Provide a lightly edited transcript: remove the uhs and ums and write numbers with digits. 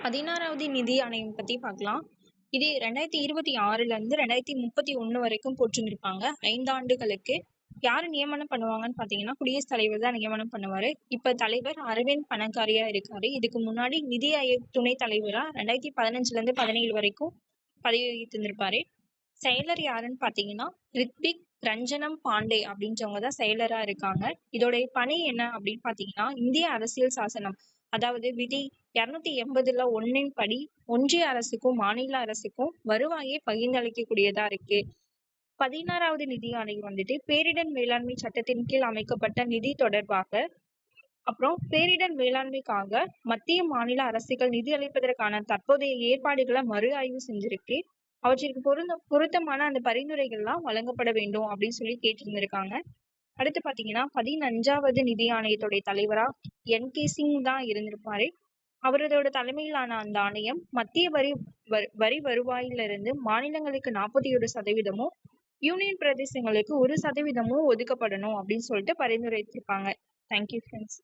16வது நிதி ஆணையம் பத்தி பார்க்கலாம். இது 2026ல இருந்து 2031 வரைக்கும் போட்டிருந்திருப்பாங்க. 5 ஆண்டுகளுக்கு. யாரு நியமனம் பண்ணுவாங்கன்னு பார்த்தீங்கன்னா, குடியரசுத் தலைவர் தான் நியமனம் பண்ணுவாரு. இப்ப தலைவர் அரவிந்த் பனகாரியா இருக்காரு. இதுக்கு முன்னாடி நிதி ஆயோக் துணைத் தலைவரா 2015ல இருந்து 17 வரைக்கும் பதவி வகித்திருந்திருப்பாரு. செயலர் யாருன்னு பார்த்தீங்கன்னா, ரித்விக் ரஞ்சனம் பாண்டே அப்படின்றவங்க தான் செயலரா இருக்காங்க. இதோடைய பணி என்ன அப்படின்னு பார்த்தீங்கன்னா, இந்திய அரசியல் சாசனம் அதாவது விதி 280ல 1 படி ஒன்றிய அரசுக்கும் மாநில அரசுக்கும் வருவாயை பகிர்ந்தளிக்கக்கூடியதா இருக்கு. 16வது நிதி ஆணையம் வந்துட்டு பேரிடர் மேலாண்மை சட்டத்தின் கீழ் அமைக்கப்பட்ட நிதி தொடர்பாக, அப்புறம் பேரிடர் மேலாண்மைக்காக மத்திய மாநில அரசுகள் நிதி அளிப்பதற்கான தற்போதைய ஏற்பாடுகளை மறு ஆய்வு செஞ்சிருக்கு. அவற்றிற்கு பொருத்தமான அந்த பரிந்துரைகள்லாம் வழங்கப்பட வேண்டும் அப்படின்னு சொல்லி கேட்டிருந்திருக்காங்க. அடுத்து பாத்தீங்கன்னா 15வது நிதி ஆணையத்துடைய தலைவரா NK சிங் தான் இருந்திருப்பாரு. அவரதோட தலைமையிலான அந்த ஆணையம் மத்திய வரி வருவாயிலிருந்து மாநிலங்களுக்கு 41%, யூனியன் பிரதேசங்களுக்கு 1% ஒதுக்கப்படணும் அப்படின்னு சொல்லிட்டு பரிந்துரைத்திருப்பாங்க. Thank you friends.